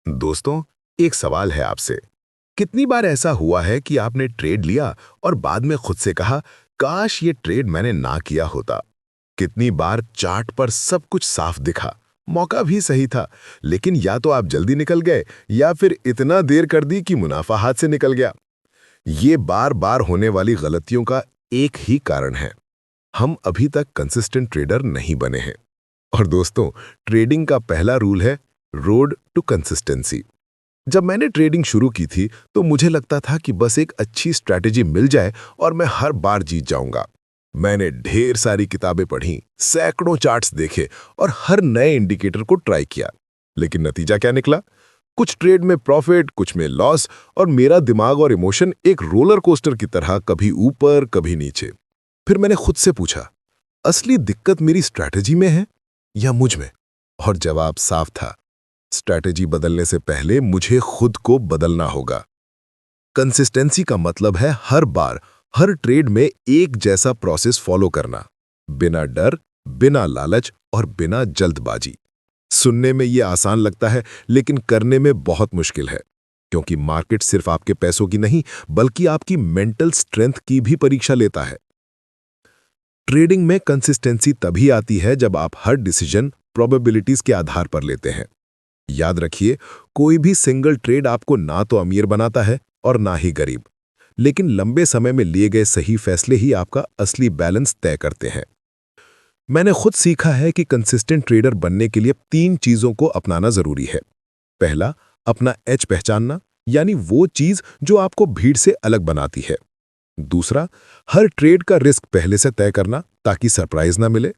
दोस्तों, एक सवाल है आपसे। कितनी बार ऐसा हुआ है कि आपने ट्रेड लिया और बाद में खुद से कहा, काश ये ट्रेड मैंने ना किया होता। कितनी बार चार्ट पर सब कुछ साफ दिखा, मौका भी सही था, लेकिन या तो आप जल्दी निकल गए या फिर इतना देर कर दी कि मुनाफा हाथ से निकल गया। ये बार बार होने वाली गलतियों का एक ही कारण है, हम अभी तक कंसिस्टेंट ट्रेडर नहीं बने हैं। और दोस्तों, ट्रेडिंग का पहला रूल है रोड टू कंसिस्टेंसी। जब मैंने ट्रेडिंग शुरू की थी तो मुझे लगता था कि बस एक अच्छी स्ट्रैटेजी मिल जाए और मैं हर बार जीत जाऊंगा। मैंने ढेर सारी किताबें पढ़ी, सैकड़ों चार्ट्स देखे और हर नए इंडिकेटर को ट्राई किया। लेकिन नतीजा क्या निकला? कुछ ट्रेड में प्रॉफिट, कुछ में लॉस, और मेरा दिमाग और इमोशन एक रोलर कोस्टर की तरह कभी ऊपर कभी नीचे। फिर मैंने खुद से पूछा, असली दिक्कत मेरी स्ट्रैटेजी में है या मुझ में? और जवाब साफ था, स्ट्रैटेजी बदलने से पहले मुझे खुद को बदलना होगा। कंसिस्टेंसी का मतलब है हर बार, हर ट्रेड में एक जैसा प्रोसेस फॉलो करना, बिना डर, बिना लालच और बिना जल्दबाजी। सुनने में यह आसान लगता है, लेकिन करने में बहुत मुश्किल है, क्योंकि मार्केट सिर्फ आपके पैसों की नहीं, बल्कि आपकी मेंटल स्ट्रेंथ की भी परीक्षा लेता है। ट्रेडिंग में कंसिस्टेंसी तभी आती है जब आप हर डिसीजन प्रोबेबिलिटीज के आधार पर लेते हैं। याद रखिए, कोई भी सिंगल ट्रेड आपको ना तो अमीर बनाता है और ना ही गरीब, लेकिन लंबे समय में लिए गए सही फैसले ही आपका असली बैलेंस तय करते हैं। मैंने खुद सीखा है कि कंसिस्टेंट ट्रेडर बनने के लिए 3 चीजों को अपनाना जरूरी है। पहला, अपना एज पहचानना, यानी वो चीज जो आपको भीड़ से अलग बनाती है। दूसरा, हर ट्रेड का रिस्क पहले से तय करना ताकि सरप्राइज ना मिले,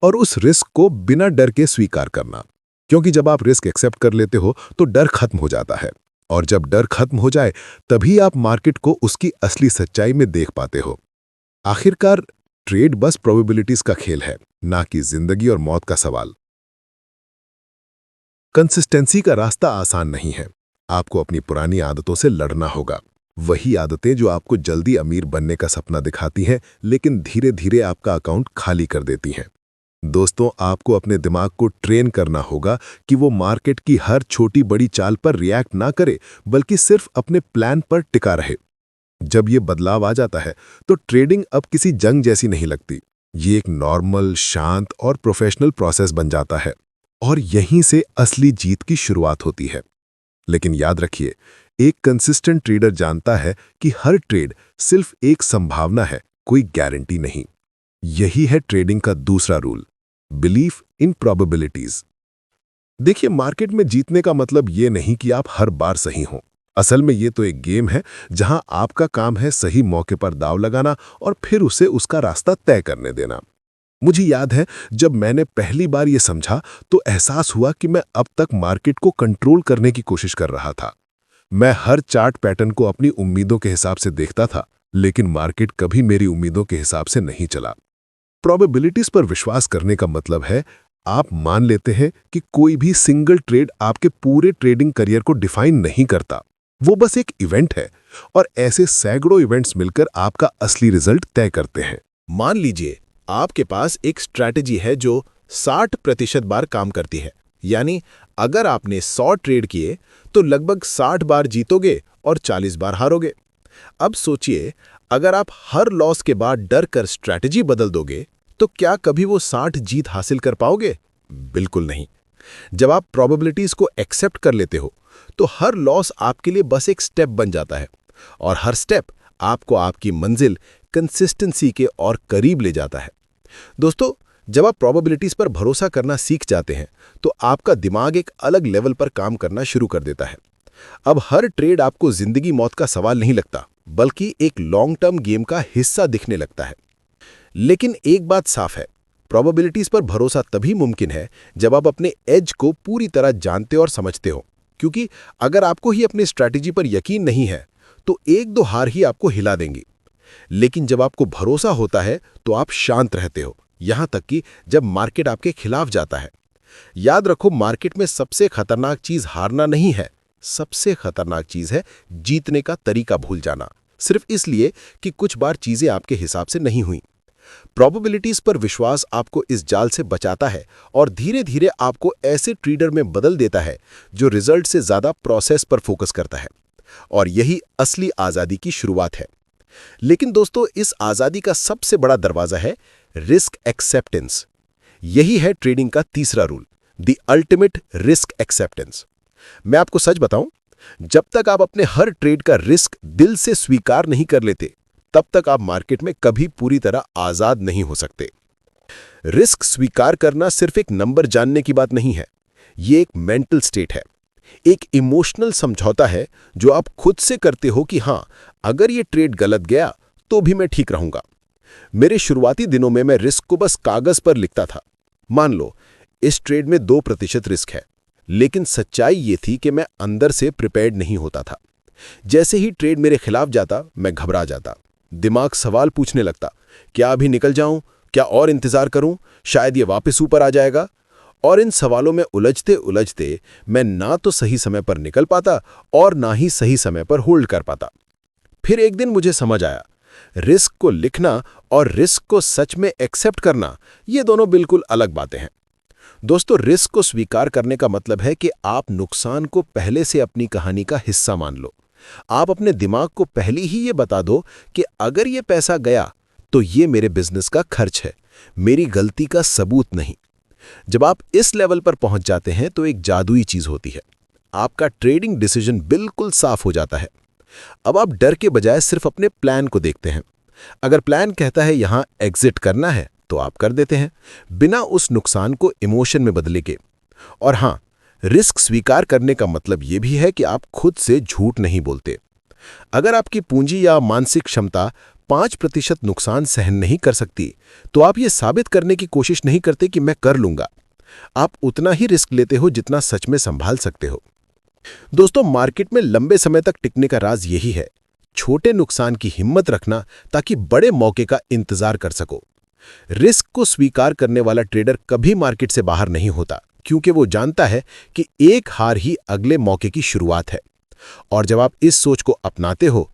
और उस रिस्क को बिना डर के स्वीकार करना, क्योंकि जब आप रिस्क एक्सेप्ट कर लेते हो तो डर खत्म हो जाता है, और जब डर खत्म हो जाए तभी आप मार्केट को उसकी असली सच्चाई में देख पाते हो। आखिरकार, ट्रेड बस प्रोबेबिलिटीज का खेल है, ना कि जिंदगी और मौत का सवाल। कंसिस्टेंसी का रास्ता आसान नहीं है। आपको अपनी पुरानी आदतों से लड़ना होगा, वही आदतें जो आपको जल्दी अमीर बनने का सपना दिखाती हैं, लेकिन धीरे धीरे आपका अकाउंट खाली कर देती हैं। दोस्तों, आपको अपने दिमाग को ट्रेन करना होगा कि वो मार्केट की हर छोटी बड़ी चाल पर रिएक्ट ना करे, बल्कि सिर्फ अपने प्लान पर टिका रहे। जब ये बदलाव आ जाता है तो ट्रेडिंग अब किसी जंग जैसी नहीं लगती। ये एक नॉर्मल, शांत और प्रोफेशनल प्रोसेस बन जाता है, और यहीं से असली जीत की शुरुआत होती है। लेकिन याद रखिए, एक कंसिस्टेंट ट्रेडर जानता है कि हर ट्रेड सिर्फ एक संभावना है, कोई गारंटी नहीं। यही है ट्रेडिंग का दूसरा रूल, बिलीफ इन प्रोबेबिलिटीज। देखिए, मार्केट में जीतने का मतलब ये नहीं कि आप हर बार सही हों। असल में ये तो एक गेम है जहां आपका काम है सही मौके पर दांव लगाना और फिर उसे उसका रास्ता तय करने देना। मुझे याद है, जब मैंने पहली बार ये समझा तो एहसास हुआ कि मैं अब तक मार्केट को कंट्रोल करने की कोशिश कर रहा था। मैं हर चार्ट पैटर्न को अपनी उम्मीदों के हिसाब से देखता था, लेकिन मार्केट कभी मेरी उम्मीदों के हिसाब से नहीं चला। प्रोबेबिलिटीज पर विश्वास करने का मतलब है आप मान लेते हैं कि कोई भी सिंगल ट्रेड आपके पूरे ट्रेडिंग करियर को डिफाइन नहीं करता, वो बस एक इवेंट है, और ऐसे सैकड़ों इवेंट्स मिलकर आपका असली रिजल्ट तय करते हैं। मान लीजिए आपके पास एक स्ट्रैटेजी है जो 60% बार काम करती है, यानी अगर आपने 100 ट्रेड किए तो लगभग 60 बार जीतोगे और 40 बार हारोगे। अब सोचिए, अगर आप हर लॉस के बाद डर कर स्ट्रैटेजी बदल दोगे तो क्या कभी वो 60 जीत हासिल कर पाओगे? बिल्कुल नहीं। जब आप प्रोबेबिलिटीज को एक्सेप्ट कर लेते हो तो हर लॉस आपके लिए बस एक स्टेप बन जाता है, और हर स्टेप आपको आपकी मंजिल कंसिस्टेंसी के और करीब ले जाता है। दोस्तों, जब आप प्रोबेबिलिटीज पर भरोसा करना सीख जाते हैं तो आपका दिमाग एक अलग लेवल पर काम करना शुरू कर देता है। अब हर ट्रेड आपको जिंदगी मौत का सवाल नहीं लगता, बल्कि एक लॉन्ग टर्म गेम का हिस्सा दिखने लगता है। लेकिन एक बात साफ है, प्रोबेबिलिटीज पर भरोसा तभी मुमकिन है जब आप अपने एज को पूरी तरह जानते और समझते हो, क्योंकि अगर आपको ही अपनी स्ट्रैटेजी पर यकीन नहीं है तो एक दो हार ही आपको हिला देंगी। लेकिन जब आपको भरोसा होता है तो आप शांत रहते हो, यहां तक कि जब मार्केट आपके खिलाफ जाता है। याद रखो, मार्केट में सबसे खतरनाक चीज हारना नहीं है, सबसे खतरनाक चीज है जीतने का तरीका भूल जाना, सिर्फ इसलिए कि कुछ बार चीजें आपके हिसाब से नहीं हुई। प्रोबेबिलिटीज पर विश्वास आपको इस जाल से बचाता है और धीरे धीरे आपको ऐसे ट्रेडर में बदल देता है जो रिजल्ट से ज्यादा प्रोसेस पर फोकस करता है। और यही असली आजादी की शुरुआत है। लेकिन दोस्तों, इस आजादी का सबसे बड़ा दरवाजा है रिस्क एक्सेप्टेंस। यही है ट्रेडिंग का तीसरा rule, the ultimate risk acceptance. मैं आपको सच बताऊं, जब तक आप अपने हर ट्रेड का रिस्क दिल से स्वीकार नहीं कर लेते, तब तक आप मार्केट में कभी पूरी तरह आजाद नहीं हो सकते। रिस्क स्वीकार करना सिर्फ एक नंबर जानने की बात नहीं है, ये एक मेंटल स्टेट है, एक इमोशनल समझौता है जो आप खुद से करते हो कि हां, अगर ये ट्रेड गलत गया तो भी मैं ठीक रहूंगा। मेरे शुरुआती दिनों में मैं रिस्क को बस कागज पर लिखता था। मान लो इस ट्रेड में 2% रिस्क है, लेकिन सच्चाई ये थी कि मैं अंदर से प्रिपेयर्ड नहीं होता था। जैसे ही ट्रेड मेरे खिलाफ जाता, मैं घबरा जाता। दिमाग सवाल पूछने लगता, क्या अभी निकल जाऊं, क्या और इंतजार करूं, शायद ये वापस ऊपर आ जाएगा। और इन सवालों में उलझते उलझते मैं ना तो सही समय पर निकल पाता और ना ही सही समय पर होल्ड कर पाता। फिर एक दिन मुझे समझ आया, रिस्क को लिखना और रिस्क को सच में एक्सेप्ट करना, ये दोनों बिल्कुल अलग बातें हैं। दोस्तों, रिस्क को स्वीकार करने का मतलब है कि आप नुकसान को पहले से अपनी कहानी का हिस्सा मान लो। आप अपने दिमाग को पहले ही ये बता दो कि अगर ये पैसा गया तो ये मेरे बिजनेस का खर्च है, मेरी गलती का सबूत नहीं। जब आप इस लेवल पर पहुंच जाते हैं तो एक जादुई चीज होती है, आपका ट्रेडिंग डिसीजन बिल्कुल साफ हो जाता है। अब आप डर के बजाय सिर्फ अपने प्लान को देखते हैं। अगर प्लान कहता है यहां एग्जिट करना है तो आप कर देते हैं, बिना उस नुकसान को इमोशन में बदले के। और हां, रिस्क स्वीकार करने का मतलब यह भी है कि आप खुद से झूठ नहीं बोलते। अगर आपकी पूंजी या मानसिक क्षमता 5% नुकसान सहन नहीं कर सकती, तो आप ये साबित करने की कोशिश नहीं करते कि मैं कर लूंगा। आप उतना ही रिस्क लेते हो जितना सच में संभाल सकते हो। दोस्तों, मार्केट में लंबे समय तक टिकने का राज यही है, छोटे नुकसान की हिम्मत रखना ताकि बड़े मौके का इंतजार कर सको। रिस्क को स्वीकार करने वाला ट्रेडर कभी मार्केट से बाहर नहीं होता, क्योंकि वो जानता है कि एक हार ही अगले मौके की शुरुआत है। और जब आप इस सोच को अपनाते हो,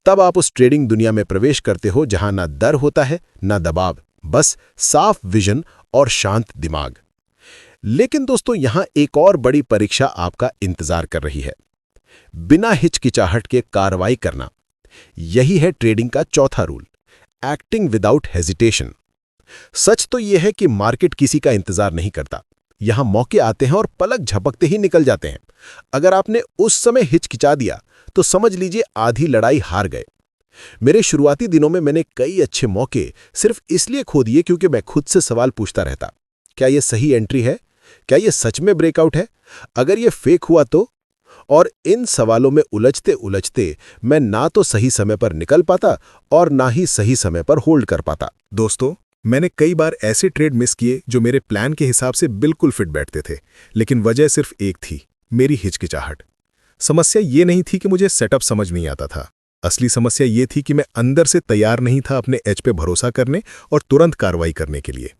तब आप उस ट्रेडिंग दुनिया में प्रवेश करते हो जहां ना डर होता है, ना दबाव, बस साफ विजन और शांत दिमाग। लेकिन दोस्तों, यहां एक और बड़ी परीक्षा आपका इंतजार कर रही है, बिना हिचकिचाहट के कार्रवाई करना। यही है ट्रेडिंग का चौथा रूल, एक्टिंग विदाउट हेजिटेशन। सच तो यह है कि मार्केट किसी का इंतजार नहीं करता। यहां मौके आते हैं और पलक झपकते ही निकल जाते हैं। अगर आपने उस समय हिचकिचा दिया तो समझ लीजिए आधी लड़ाई हार गए। मेरे शुरुआती दिनों में मैंने कई अच्छे मौके सिर्फ इसलिए खो दिए क्योंकि मैं खुद से सवाल पूछता रहता, क्या यह सही एंट्री है, क्या यह सच में ब्रेकआउट है, अगर यह फेक हुआ तो। और इन सवालों में उलझते उलझते मैं ना तो सही समय पर निकल पाता और ना ही सही समय पर होल्ड कर पाता। दोस्तों, मैंने कई बार ऐसे ट्रेड मिस किए जो मेरे प्लान के हिसाब से बिल्कुल फिट बैठते थे, लेकिन वजह सिर्फ एक थी, मेरी हिचकिचाहट। समस्या ये नहीं थी कि मुझे सेटअप समझ नहीं आता था। असली समस्या ये थी कि मैं अंदर से तैयार नहीं था अपने एज पे भरोसा करने और तुरंत कार्रवाई करने के लिए।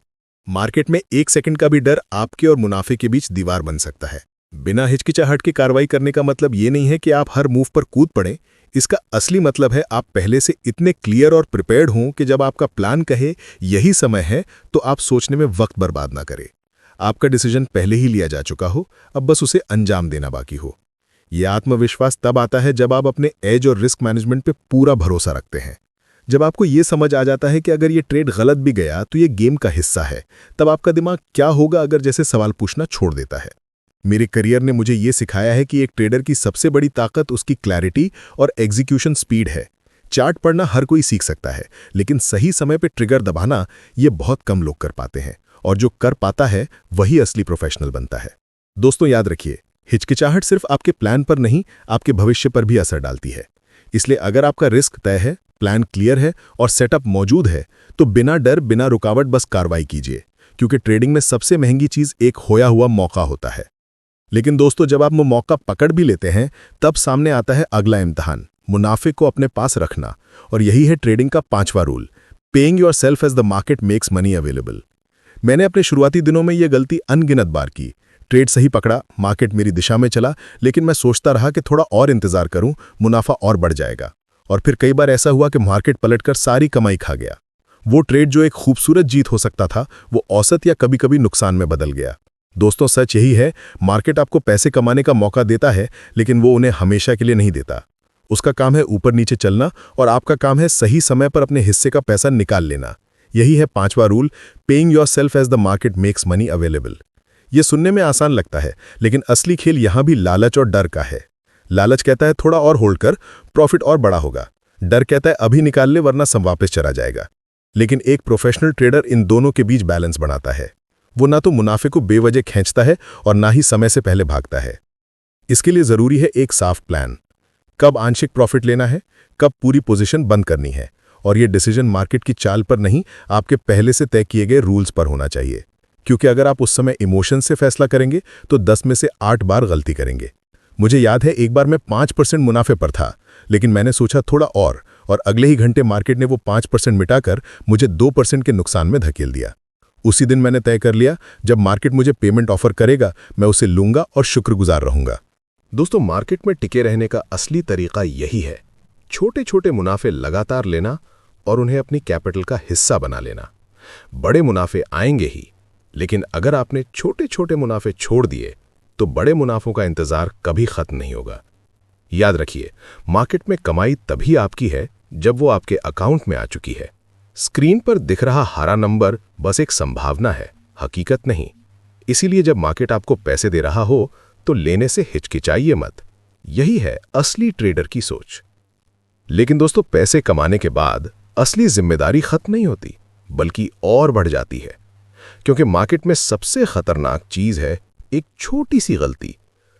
मार्केट में 1 सेकंड का भी डर आपके और मुनाफे के बीच दीवार बन सकता है। बिना हिचकिचाहट के कार्रवाई करने का मतलब ये नहीं है कि आप हर मूव पर कूद पड़ें। इसका असली मतलब है आप पहले से इतने क्लियर और प्रिपेयर्ड हों कि जब आपका प्लान कहे यही समय है, तो आप सोचने में वक्त बर्बाद ना करें। आपका डिसीजन पहले ही लिया जा चुका हो, अब बस उसे अंजाम देना बाकी हो। यह आत्मविश्वास तब आता है जब आप अपने एज और रिस्क मैनेजमेंट पे पूरा भरोसा रखते हैं। जब आपको यह समझ आ जाता है कि अगर ये ट्रेड गलत भी गया तो ये गेम का हिस्सा है, तब आपका दिमाग क्या होगा अगर जैसे सवाल पूछना छोड़ देता है। मेरे करियर ने मुझे ये सिखाया है कि एक ट्रेडर की सबसे बड़ी ताकत उसकी क्लैरिटी और एग्जीक्यूशन स्पीड है। चार्ट पढ़ना हर कोई सीख सकता है, लेकिन सही समय पे ट्रिगर दबाना ये बहुत कम लोग कर पाते हैं, और जो कर पाता है वही असली प्रोफेशनल बनता है। दोस्तों, याद रखिए, हिचकिचाहट सिर्फ आपके प्लान पर नहीं, आपके भविष्य पर भी असर डालती है। इसलिए अगर आपका रिस्क तय है, प्लान क्लियर है और सेटअप मौजूद है, तो बिना डर, बिना रुकावट बस कार्रवाई कीजिए, क्योंकि ट्रेडिंग में सबसे महंगी चीज एक खोया हुआ मौका होता है। लेकिन दोस्तों, जब आप वो मौका पकड़ भी लेते हैं, तब सामने आता है अगला इम्तिहान, मुनाफे को अपने पास रखना। और यही है ट्रेडिंग का 5वां rule, paying yourself as the market makes money available. मैंने अपने शुरुआती दिनों में यह गलती अनगिनत बार की। ट्रेड सही पकड़ा, मार्केट मेरी दिशा में चला, लेकिन मैं सोचता रहा कि थोड़ा और इंतजार करूं, मुनाफा और बढ़ जाएगा। और फिर कई बार ऐसा हुआ कि मार्केट पलटकर सारी कमाई खा गया। वो ट्रेड जो एक खूबसूरत जीत हो सकता था, वो औसत या कभी-कभी नुकसान में बदल गया। दोस्तों, सच यही है, मार्केट आपको पैसे कमाने का मौका देता है, लेकिन वो उन्हें हमेशा के लिए नहीं देता। उसका काम है ऊपर नीचे चलना, और आपका काम है सही समय पर अपने हिस्से का पैसा निकाल लेना। यही है 5वां rule, paying yourself as the market makes money available. ये सुनने में आसान लगता है, लेकिन असली खेल यहां भी लालच और डर का है। लालच कहता है थोड़ा और होल्ड कर, प्रॉफिट और बड़ा होगा। डर कहता है अभी निकाल ले वरना सब वापस चला जाएगा। लेकिन एक प्रोफेशनल ट्रेडर इन दोनों के बीच बैलेंस बनाता है। वो ना तो मुनाफे को बेवजह खींचता है और ना ही समय से पहले भागता है। इसके लिए जरूरी है एक साफ प्लान। कब आंशिक प्रॉफिट लेना है, कब पूरी पोजीशन बंद करनी है, और ये डिसीजन मार्केट की चाल पर नहीं, आपके पहले से तय किए गए रूल्स पर होना चाहिए। क्योंकि अगर आप उस समय इमोशन से फैसला करेंगे तो 10 में से 8 बार गलती करेंगे। मुझे याद है एक बार मैं 5% मुनाफे पर था, लेकिन मैंने सोचा थोड़ा और अगले ही घंटे मार्केट ने वो 5% मिटाकर मुझे 2% के नुकसान में धकेल दिया। उसी दिन मैंने तय कर लिया, जब मार्केट मुझे पेमेंट ऑफर करेगा मैं उसे लूंगा और शुक्रगुजार रहूंगा। दोस्तों, मार्केट में टिके रहने का असली तरीका यही है, छोटे छोटे मुनाफे लगातार लेना और उन्हें अपनी कैपिटल का हिस्सा बना लेना। बड़े मुनाफे आएंगे ही, लेकिन अगर आपने छोटे छोटे मुनाफे छोड़ दिए तो बड़े मुनाफों का इंतजार कभी खत्म नहीं होगा। याद रखिए, मार्केट में कमाई तभी आपकी है जब वो आपके अकाउंट में आ चुकी है। स्क्रीन पर दिख रहा हरा नंबर बस एक संभावना है, हकीकत नहीं। इसीलिए जब मार्केट आपको पैसे दे रहा हो तो लेने से हिचकिचाइए मत। यही है असली ट्रेडर की सोच। लेकिन दोस्तों, पैसे कमाने के बाद असली जिम्मेदारी खत्म नहीं होती, बल्कि और बढ़ जाती है। क्योंकि मार्केट में सबसे खतरनाक चीज है एक छोटी सी गलती,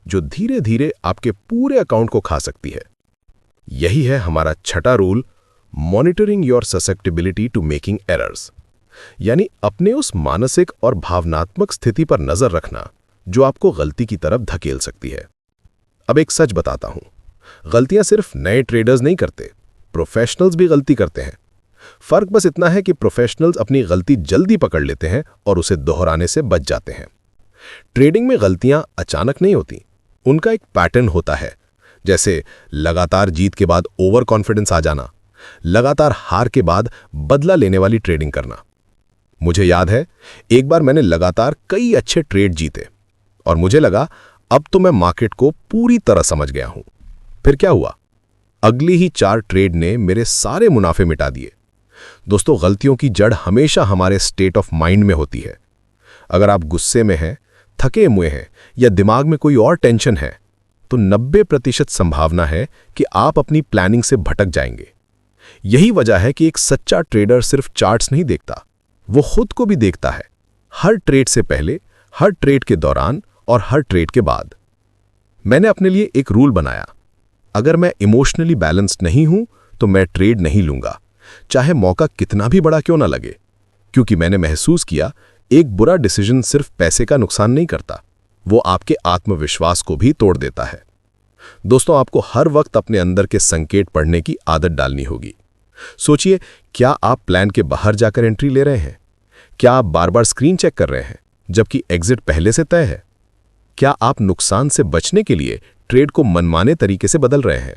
जो धीरे धीरे आपके पूरे अकाउंट को खा सकती है। यही है हमारा छठा rule, monitoring your susceptibility to making errors, यानी अपने उस मानसिक और भावनात्मक स्थिति पर नजर रखना जो आपको गलती की तरफ धकेल सकती है। अब एक सच बताता हूं, गलतियां सिर्फ नए ट्रेडर्स नहीं करते, प्रोफेशनल्स भी गलती करते हैं। फर्क बस इतना है कि प्रोफेशनल्स अपनी गलती जल्दी पकड़ लेते हैं और उसे दोहराने से बच जाते हैं। ट्रेडिंग में गलतियां अचानक नहीं होती, उनका एक पैटर्न होता है। जैसे लगातार जीत के बाद ओवर कॉन्फिडेंस आ जाना, लगातार हार के बाद बदला लेने वाली ट्रेडिंग करना। मुझे याद है एक बार मैंने लगातार कई अच्छे ट्रेड जीते और मुझे लगा अब तो मैं मार्केट को पूरी तरह समझ गया हूं। फिर क्या हुआ? अगली ही 4 ट्रेड ने मेरे सारे मुनाफे मिटा दिए। दोस्तों, गलतियों की जड़ हमेशा हमारे स्टेट ऑफ माइंड में होती है। अगर आप गुस्से में हैं, थके हुए हैं या दिमाग में कोई और टेंशन है, तो 90% संभावना है कि आप अपनी प्लानिंग से भटक जाएंगे। यही वजह है कि एक सच्चा ट्रेडर सिर्फ चार्ट्स नहीं देखता, वो खुद को भी देखता है, हर ट्रेड से पहले, हर ट्रेड के दौरान और हर ट्रेड के बाद। मैंने अपने लिए एक रूल बनाया, अगर मैं इमोशनली बैलेंस्ड नहीं हूं तो मैं ट्रेड नहीं लूंगा, चाहे मौका कितना भी बड़ा क्यों ना लगे। क्योंकि मैंने महसूस किया एक बुरा डिसीजन सिर्फ पैसे का नुकसान नहीं करता, वो आपके आत्मविश्वास को भी तोड़ देता है। दोस्तों, आपको हर वक्त अपने अंदर के संकेत पढ़ने की आदत डालनी होगी। सोचिए, क्या आप प्लान के बाहर जाकर एंट्री ले रहे हैं? क्या आप बार बार स्क्रीन चेक कर रहे हैं जबकि एग्जिट पहले से तय है? क्या आप नुकसान से बचने के लिए ट्रेड को मनमाने तरीके से बदल रहे हैं?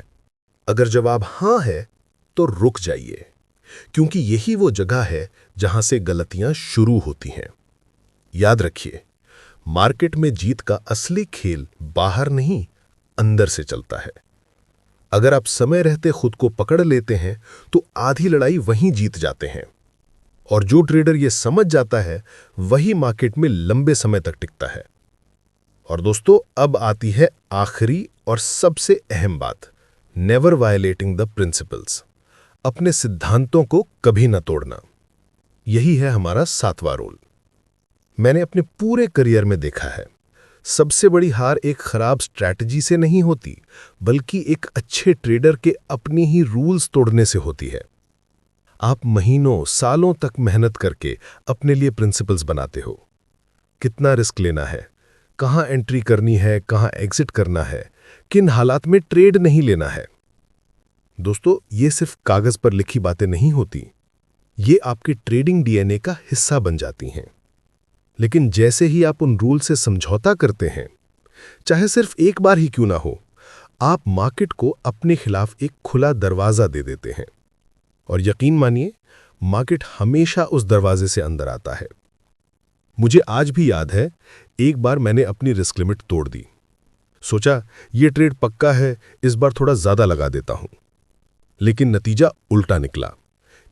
अगर जवाब हां है तो रुक जाइए, क्योंकि यही वो जगह है जहां से गलतियां शुरू होती हैं। याद रखिए, मार्केट में जीत का असली खेल बाहर नहीं, अंदर से चलता है। अगर आप समय रहते खुद को पकड़ लेते हैं तो आधी लड़ाई वहीं जीत जाते हैं। और जो ट्रेडर यह समझ जाता है वही मार्केट में लंबे समय तक टिकता है। और दोस्तों, अब आती है आखिरी और सबसे अहम बात, नेवर वायलेटिंग द प्रिंसिपल्स। अपने सिद्धांतों को कभी न तोड़ना। यही है हमारा 7वां रूल। मैंने अपने पूरे करियर में देखा है, सबसे बड़ी हार एक खराब स्ट्रैटेजी से नहीं होती, बल्कि एक अच्छे ट्रेडर के अपनी ही रूल्स तोड़ने से होती है। आप महीनों सालों तक मेहनत करके अपने लिए प्रिंसिपल्स बनाते हो। कितना रिस्क लेना है, कहां एंट्री करनी है, कहां एग्जिट करना है, किन हालात में ट्रेड नहीं लेना है। दोस्तों, ये सिर्फ कागज पर लिखी बातें नहीं होती, ये आपके ट्रेडिंग डीएनए का हिस्सा बन जाती हैं। लेकिन जैसे ही आप उन रूल से समझौता करते हैं, चाहे सिर्फ एक बार ही क्यों ना हो, आप मार्केट को अपने खिलाफ एक खुला दरवाजा दे देते हैं। और यकीन मानिए, मार्केट हमेशा उस दरवाजे से अंदर आता है। मुझे आज भी याद है, एक बार मैंने अपनी रिस्क लिमिट तोड़ दी। सोचा ये ट्रेड पक्का है, इस बार थोड़ा ज्यादा लगा देता हूं। लेकिन नतीजा उल्टा निकला।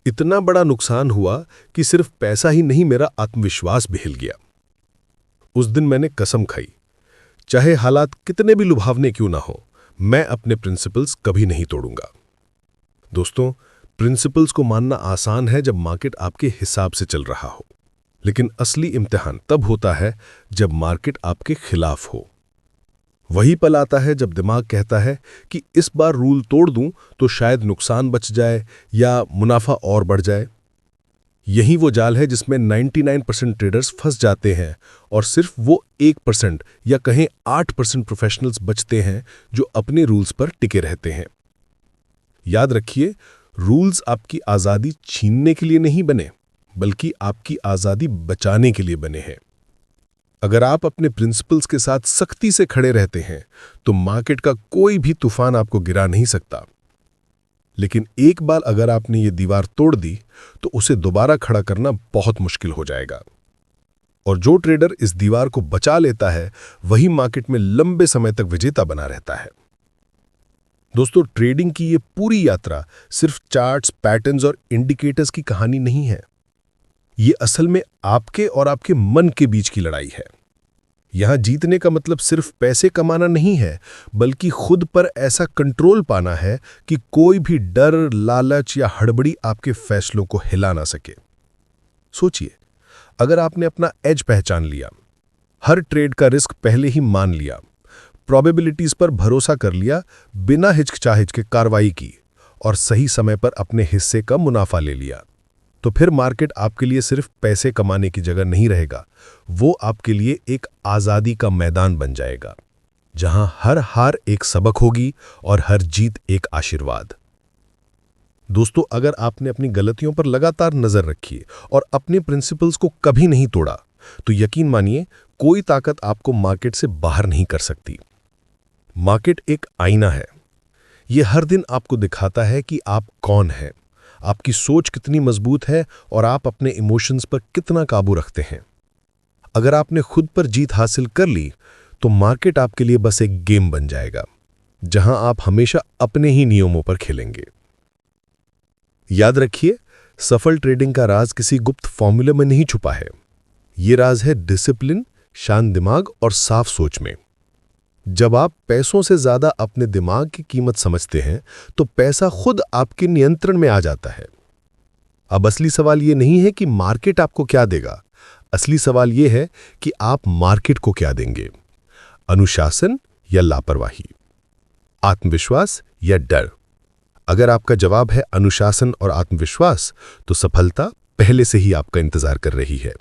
इतना बड़ा नुकसान हुआ कि सिर्फ पैसा ही नहीं, मेरा आत्मविश्वास भी हिल गया। उस दिन मैंने कसम खाई, चाहे हालात कितने भी लुभावने क्यों ना हो, मैं अपने प्रिंसिपल्स कभी नहीं तोड़ूंगा। दोस्तों, प्रिंसिपल्स को मानना आसान है जब मार्केट आपके हिसाब से चल रहा हो, लेकिन असली इम्तिहान तब होता है जब मार्केट आपके खिलाफ हो। वही पल आता है जब दिमाग कहता है कि इस बार रूल तोड़ दूं तो शायद नुकसान बच जाए या मुनाफा और बढ़ जाए। यही वो जाल है जिसमें 99% ट्रेडर्स फंस जाते हैं और सिर्फ वो 1% या कहें 8% प्रोफेशनल्स बचते हैं जो अपने रूल्स पर टिके रहते हैं। याद रखिए, रूल्स आपकी आज़ादी छीनने के लिए नहीं बने, बल्कि आपकी आज़ादी बचाने के लिए बने हैं। अगर आप अपने प्रिंसिपल्स के साथ सख्ती से खड़े रहते हैं तो मार्केट का कोई भी तूफान आपको गिरा नहीं सकता। लेकिन एक बार अगर आपने ये दीवार तोड़ दी तो उसे दोबारा खड़ा करना बहुत मुश्किल हो जाएगा। और जो ट्रेडर इस दीवार को बचा लेता है वही मार्केट में लंबे समय तक विजेता बना रहता है। दोस्तों, ट्रेडिंग की ये पूरी यात्रा सिर्फ चार्ट्स, पैटर्न्स और इंडिकेटर्स की कहानी नहीं है। ये असल में आपके और आपके मन के बीच की लड़ाई है। यहां जीतने का मतलब सिर्फ पैसे कमाना नहीं है, बल्कि खुद पर ऐसा कंट्रोल पाना है कि कोई भी डर, लालच या हड़बड़ी आपके फैसलों को हिला ना सके। सोचिए, अगर आपने अपना एज पहचान लिया, हर ट्रेड का रिस्क पहले ही मान लिया, प्रोबेबिलिटीज पर भरोसा कर लिया, बिना हिचकिचाहट के कार्रवाई की और सही समय पर अपने हिस्से का मुनाफा ले लिया, तो फिर मार्केट आपके लिए सिर्फ पैसे कमाने की जगह नहीं रहेगा, वो आपके लिए एक आज़ादी का मैदान बन जाएगा, जहां हर हार एक सबक होगी और हर जीत एक आशीर्वाद। दोस्तों, अगर आपने अपनी गलतियों पर लगातार नजर रखी और अपने प्रिंसिपल्स को कभी नहीं तोड़ा, तो यकीन मानिए कोई ताकत आपको मार्केट से बाहर नहीं कर सकती। मार्केट एक आईना है। यह हर दिन आपको दिखाता है कि आप कौन हैं, आपकी सोच कितनी मजबूत है और आप अपने इमोशंस पर कितना काबू रखते हैं। अगर आपने खुद पर जीत हासिल कर ली तो मार्केट आपके लिए बस एक गेम बन जाएगा, जहां आप हमेशा अपने ही नियमों पर खेलेंगे। याद रखिए, सफल ट्रेडिंग का राज किसी गुप्त फॉर्मूले में नहीं छुपा है। यह राज है डिसिप्लिन, शांत दिमाग और साफ सोच में। जब आप पैसों से ज्यादा अपने दिमाग की कीमत समझते हैं तो पैसा खुद आपके नियंत्रण में आ जाता है। अब असली सवाल यह नहीं है कि मार्केट आपको क्या देगा, असली सवाल यह है कि आप मार्केट को क्या देंगे। अनुशासन या लापरवाही, आत्मविश्वास या डर। अगर आपका जवाब है अनुशासन और आत्मविश्वास, तो सफलता पहले से ही आपका इंतजार कर रही है।